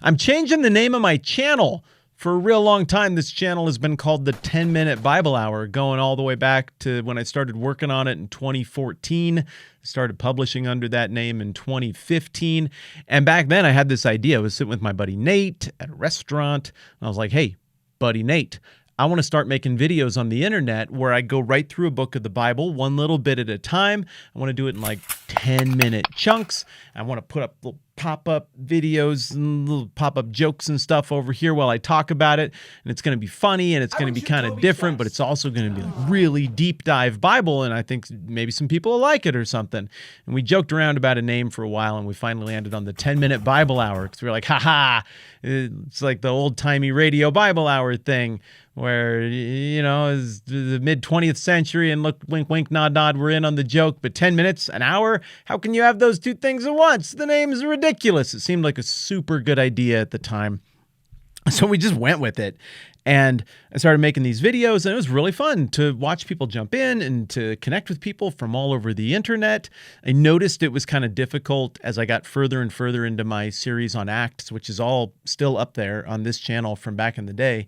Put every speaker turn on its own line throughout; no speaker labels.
I'm changing the name of my channel. For a real long time, this channel has been called the 10-Minute Bible Hour, going all the way back to when I started working on it in 2014. I started publishing under that name in 2015. And back then, I had this idea. I was sitting with my buddy Nate at a restaurant, and I was like, hey, buddy Nate, I want to start making videos on the internet where I go right through a book of the Bible, one little bit at a time. I want to do it in like 10-minute chunks. I want to put up little pop-up videos and little pop-up jokes and stuff over here while I talk about it. And it's going to be funny and it's going to be kind of different, but it's also going to be like really deep dive Bible. And I think maybe some people will like it or something. And we joked around about a name for a while, and we finally landed on the 10-Minute Bible Hour because we were like, haha, it's like the old-timey radio Bible hour thing where, you know, it's the mid-20th century and look, wink, wink, nod, nod, we're in on the joke, but 10 minutes, an hour, how can you have those two things at once? The name is ridiculous. It seemed like a super good idea at the time. So we just went with it. And I started making these videos, and it was really fun to watch people jump in and to connect with people from all over the internet. I noticed it was kind of difficult as I got further and further into my series on Acts, which is all still up there on this channel from back in the day.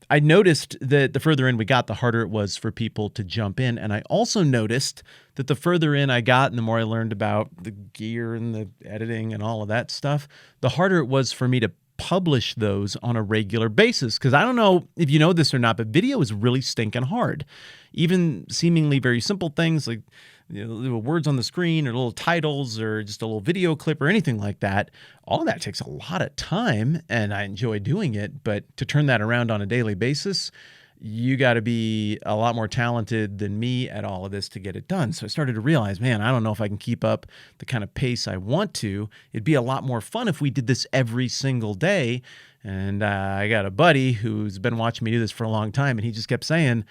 I noticed that the further in we got, the harder it was for people to jump in. And I also noticed that the further in I got and the more I learned about the gear and the editing and all of that stuff, the harder it was for me to publish those on a regular basis. Because I don't know if you know this or not, but video is really stinking hard. Even seemingly very simple things like, you know, little words on the screen or little titles or just a little video clip or anything like that, all of that takes a lot of time, and I enjoy doing it. But to turn that around on a daily basis, you got to be a lot more talented than me at all of this to get it done. So I started to realize, man, I don't know if I can keep up the kind of pace I want to. It'd be a lot more fun if we did this every single day. And I got a buddy who's been watching me do this for a long time, and he just kept saying,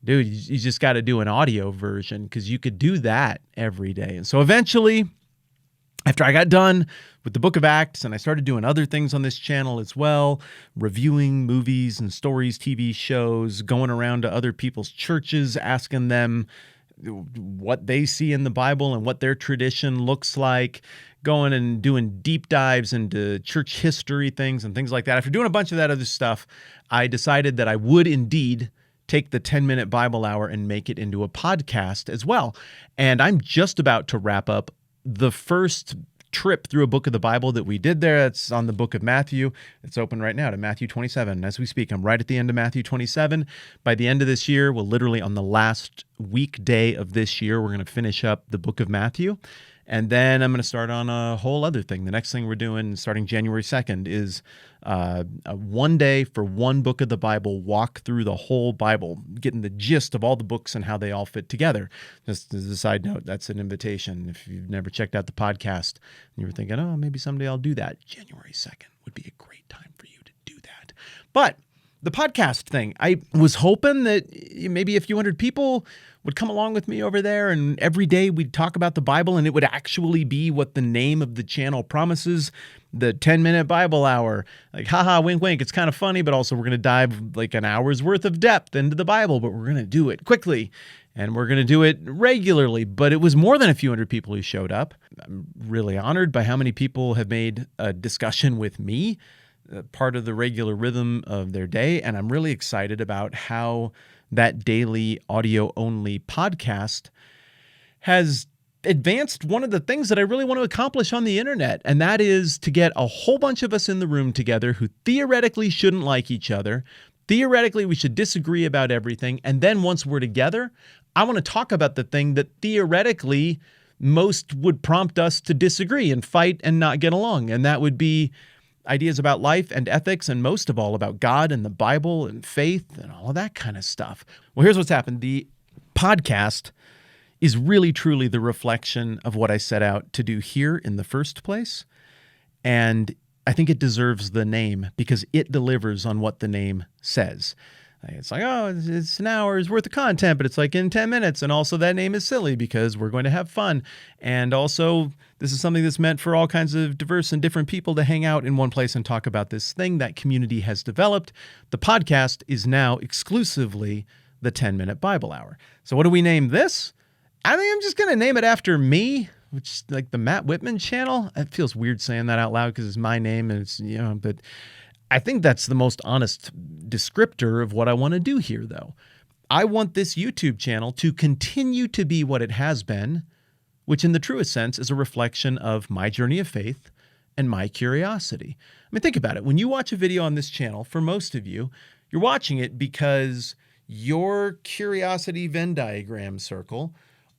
dude, you just got to do an audio version because you could do that every day. And so eventually, after I got done with the Book of Acts and I started doing other things on this channel as well, reviewing movies and stories, TV shows, going around to other people's churches, asking them what they see in the Bible and what their tradition looks like, going and doing deep dives into church history things and things like that. After doing a bunch of that other stuff, I decided that I would indeed take the 10-Minute Bible Hour and make it into a podcast as well. And I'm just about to wrap up the first trip through a book of the Bible that we did there. It's on the book of Matthew. It's open right now to Matthew 27. As we speak, I'm right at the end of Matthew 27. By the end of this year, well, literally on the last weekday of this year, we're going to finish up the book of Matthew. And then I'm going to start on a whole other thing. The next thing we're doing starting January 2nd is a one day for one book of the Bible, walk through the whole Bible, getting the gist of all the books and how they all fit together. Just as a side note, that's an invitation. If you've never checked out the podcast and you were thinking, oh, maybe someday I'll do that, January 2nd would be a great time for you to do that. But the podcast thing, I was hoping that maybe a few hundred people would come along with me over there, and every day we'd talk about the Bible, and it would actually be what the name of the channel promises, the 10-Minute Bible Hour. Like, haha, wink, wink. It's kind of funny, but also we're going to dive like an hour's worth of depth into the Bible, but we're going to do it quickly, and we're going to do it regularly. But it was more than a few hundred people who showed up. I'm really honored by how many people have made a discussion with me part of the regular rhythm of their day, and I'm really excited about how that daily audio-only podcast has advanced one of the things that I really want to accomplish on the internet, and that is to get a whole bunch of us in the room together who theoretically shouldn't like each other. Theoretically, we should disagree about everything, and then once we're together, I want to talk about the thing that theoretically most would prompt us to disagree and fight and not get along, and that would be ideas about life and ethics, and most of all about God and the Bible and faith and all of that kind of stuff. Well, here's what's happened. The podcast is really, truly the reflection of what I set out to do here in the first place. And I think it deserves the name because it delivers on what the name says. It's like, oh, it's an hour's worth of content, but it's like in 10 minutes. And also that name is silly because we're going to have fun. And also this is something that's meant for all kinds of diverse and different people to hang out in one place and talk about this thing that community has developed. The podcast is now exclusively the 10-Minute Bible Hour. So what do we name this? I think I'm just going to name it after me. which is like the Matt Whitman channel. It feels weird saying that out loud because it's my name and it's, but I think that's the most honest descriptor of what I want to do here, though. I want this YouTube channel to continue to be what it has been, which in the truest sense is a reflection of my journey of faith and my curiosity. I mean, think about it. When you watch a video on this channel, for most of you, you're watching it because your curiosity Venn diagram circle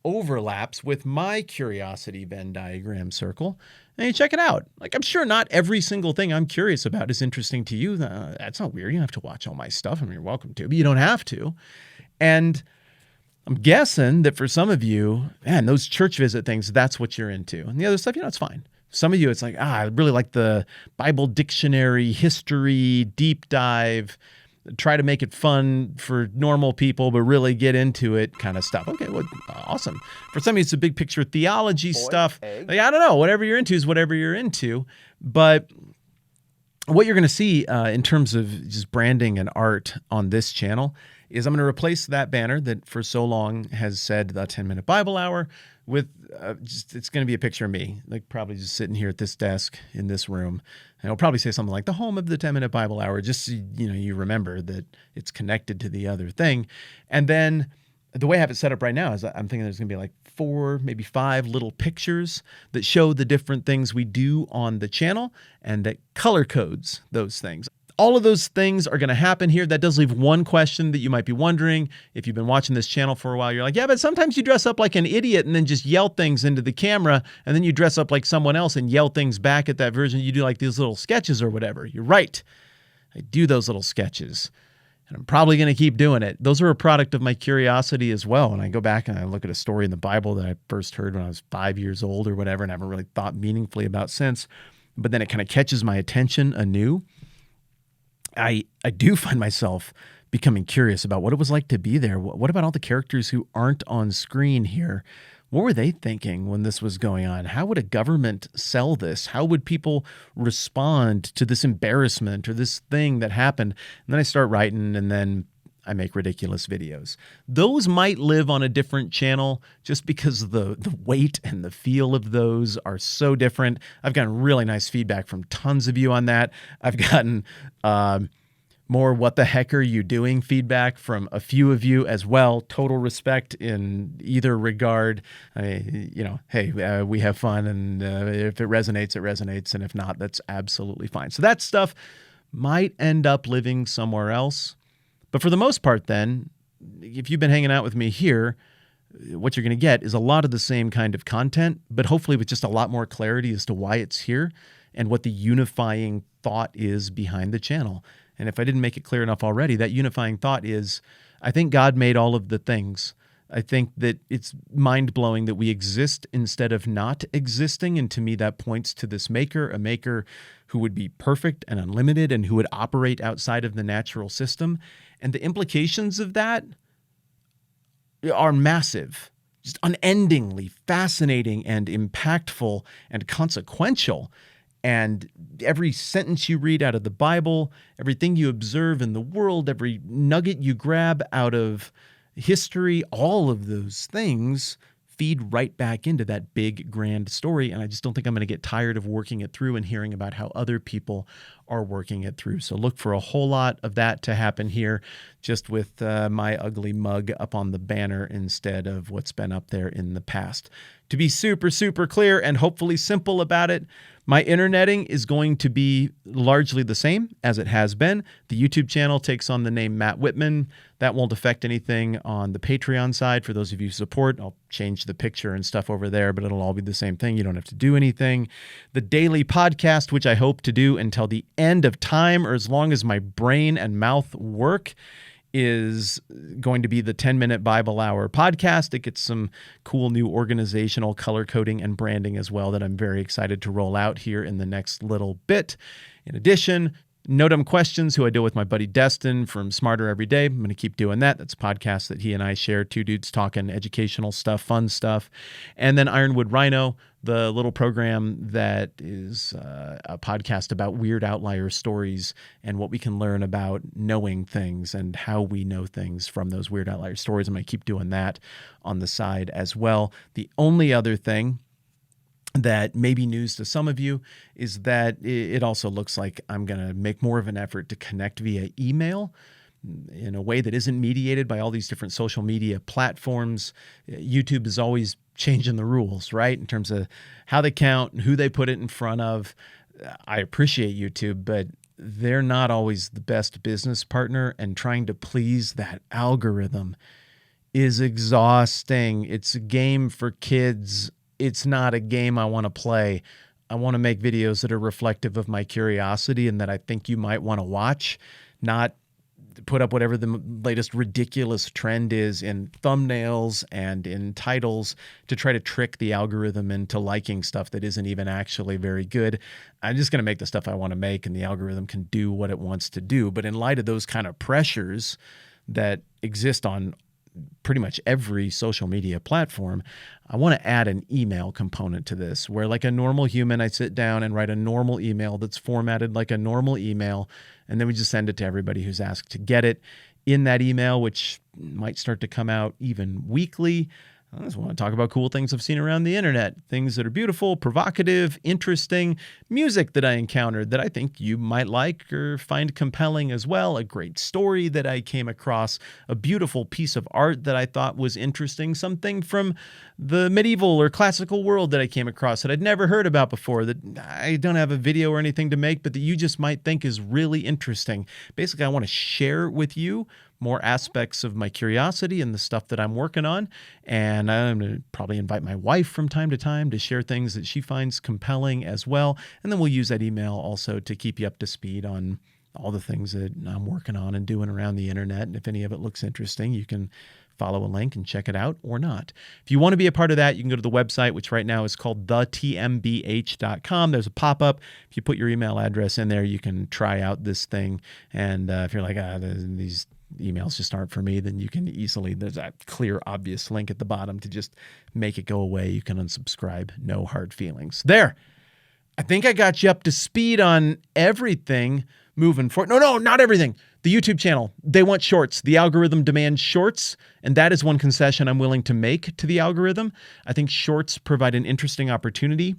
overlaps with my curiosity Venn diagram circle, and you check it out. Like, I'm sure not every single thing I'm curious about is interesting to you. That's not weird. You don't have to watch all my stuff. I mean, you're welcome to, but you don't have to. And I'm guessing that for some of you, man, those church visit things, that's what you're into. And the other stuff, it's fine. Some of you, it's like, I really like the Bible dictionary, history, deep dive, try to make it fun for normal people, but really get into it kind of stuff. Okay, well, awesome. For some of you, it's a big picture theology stuff. Like, I don't know. Whatever you're into is whatever you're into. But what you're going to see in terms of just branding and art on this channel is I'm going to replace that banner that for so long has said the 10-minute Bible hour with it's going to be a picture of me, like probably just sitting here at this desk in this room. And I'll probably say something like the home of the 10-minute Bible hour, just so you remember that it's connected to the other thing. And then the way I have it set up right now is I'm thinking there's going to be like 4, maybe 5 little pictures that show the different things we do on the channel and that color codes those things. All of those things are going to happen here. That does leave one question that you might be wondering. If you've been watching this channel for a while, you're like, yeah, but sometimes you dress up like an idiot and then just yell things into the camera, and then you dress up like someone else and yell things back at that version. You do like these little sketches or whatever. You're right. I do those little sketches, and I'm probably going to keep doing it. Those are a product of my curiosity as well. And I go back and I look at a story in the Bible that I first heard when I was 5 years old or whatever, and I haven't really thought meaningfully about since. But then it kind of catches my attention anew. I do find myself becoming curious about what it was like to be there. What about all the characters who aren't on screen here? What were they thinking when this was going on? How would a government sell this? How would people respond to this embarrassment or this thing that happened? And then I start writing, and then I make ridiculous videos. Those might live on a different channel just because the weight and the feel of those are so different. I've gotten really nice feedback from tons of you on that. I've gotten more "what the heck are you doing" feedback from a few of you as well. Total respect in either regard. Hey, we have fun, and if it resonates, it resonates, and if not, that's absolutely fine. So that stuff might end up living somewhere else. But for the most part then, if you've been hanging out with me here, what you're going to get is a lot of the same kind of content, but hopefully with just a lot more clarity as to why it's here and what the unifying thought is behind the channel. And if I didn't make it clear enough already, that unifying thought is, I think God made all of the things. I think that it's mind-blowing that we exist instead of not existing. And to me, that points to this maker, a maker who would be perfect and unlimited and who would operate outside of the natural system. And the implications of that are massive, just unendingly fascinating and impactful and consequential. And every sentence you read out of the Bible, everything you observe in the world, every nugget you grab out of history, all of those things feed right back into that big, grand story. And I just don't think I'm going to get tired of working it through and hearing about how other people are working it through. So look for a whole lot of that to happen here, just with my ugly mug up on the banner instead of what's been up there in the past. To be super, super clear and hopefully simple about it, my interneting is going to be largely the same as it has been. The YouTube channel takes on the name Matt Whitman. That won't affect anything on the Patreon side. For those of you who support, I'll change the picture and stuff over there, but it'll all be the same thing. You don't have to do anything. The daily podcast, which I hope to do until the end of time, or as long as my brain and mouth work, is going to be the 10-minute Bible Hour podcast. It gets some cool new organizational color coding and branding as well that I'm very excited to roll out here in the next little bit. In addition, No Dumb Questions, who I do with my buddy Destin from Smarter Every Day. I'm going to keep doing that. That's a podcast that he and I share, two dudes talking educational stuff, fun stuff. And then Ironwood Rhino, the little program that is a podcast about weird outlier stories and what we can learn about knowing things and how we know things from those weird outlier stories. I'm going to keep doing that on the side as well. The only other thing that may be news to some of you is that it also looks like I'm going to make more of an effort to connect via email in a way that isn't mediated by all these different social media platforms. YouTube is always changing the rules, right? In terms of how they count and who they put it in front of. I appreciate YouTube, but they're not always the best business partner, and trying to please that algorithm is exhausting. It's a game for kids. It's not a game I want to play. I want to make videos that are reflective of my curiosity and that I think you might want to watch, not put up whatever the latest ridiculous trend is in thumbnails and in titles to try to trick the algorithm into liking stuff that isn't even actually very good. I'm just going to make the stuff I want to make, and the algorithm can do what it wants to do. But in light of those kind of pressures that exist on pretty much every social media platform, I want to add an email component to this, where like a normal human, I sit down and write a normal email that's formatted like a normal email, and then we just send it to everybody who's asked to get it. In that email, which might start to come out even weekly, I just want to talk about cool things I've seen around the internet, things that are beautiful, provocative, interesting, music that I encountered that I think you might like or find compelling as well, a great story that I came across, a beautiful piece of art that I thought was interesting, something from the medieval or classical world that I came across that I'd never heard about before, that I don't have a video or anything to make, but that you just might think is really interesting. Basically, I want to share with you more aspects of my curiosity and the stuff that I'm working on. And I'm going to probably invite my wife from time to time to share things that she finds compelling as well. And then we'll use that email also to keep you up to speed on all the things that I'm working on and doing around the internet. And if any of it looks interesting, you can follow a link and check it out or not. If you want to be a part of that, you can go to the website, which right now is called thetmbh.com. There's a pop-up. If you put your email address in there, you can try out this thing. And if you're like, these emails just aren't for me, then you can easily, there's a clear, obvious link at the bottom to just make it go away. You can unsubscribe. No hard feelings. There. I think I got you up to speed on everything moving forward. No, not everything. The YouTube channel, they want shorts. The algorithm demands shorts, and that is one concession I'm willing to make to the algorithm. I think shorts provide an interesting opportunity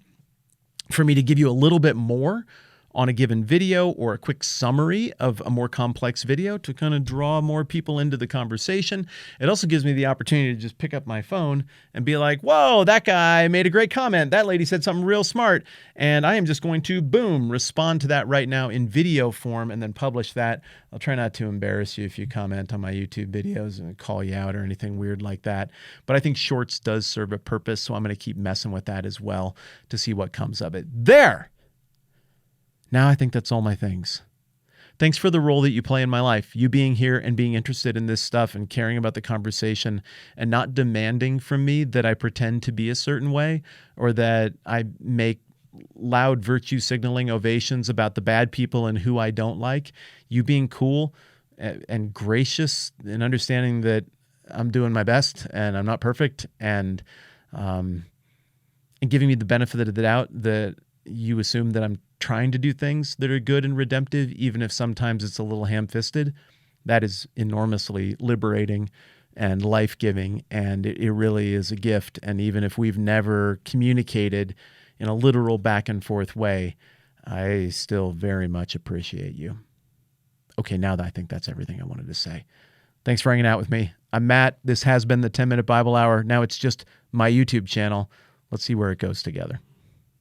for me to give you a little bit more on a given video, or a quick summary of a more complex video to kind of draw more people into the conversation. It also gives me the opportunity to just pick up my phone and be like, whoa, that guy made a great comment. That lady said something real smart. And I am just going to, boom, respond to that right now in video form and then publish that. I'll try not to embarrass you if you comment on my YouTube videos and call you out or anything weird like that. But I think Shorts does serve a purpose, so I'm going to keep messing with that as well to see what comes of it. There! Now I think that's all my things. Thanks for the role that you play in my life, you being here and being interested in this stuff and caring about the conversation and not demanding from me that I pretend to be a certain way or that I make loud virtue signaling ovations about the bad people and who I don't like. You being cool and gracious and understanding that I'm doing my best and I'm not perfect, and giving me the benefit of the doubt that you assume that I'm trying to do things that are good and redemptive, even if sometimes it's a little ham-fisted. That is enormously liberating and life-giving, and it really is a gift. And even if we've never communicated in a literal back-and-forth way, I still very much appreciate you. Okay, now that I think that's everything I wanted to say. Thanks for hanging out with me. I'm Matt. This has been the 10-Minute Bible Hour. Now it's just my YouTube channel. Let's see where it goes together.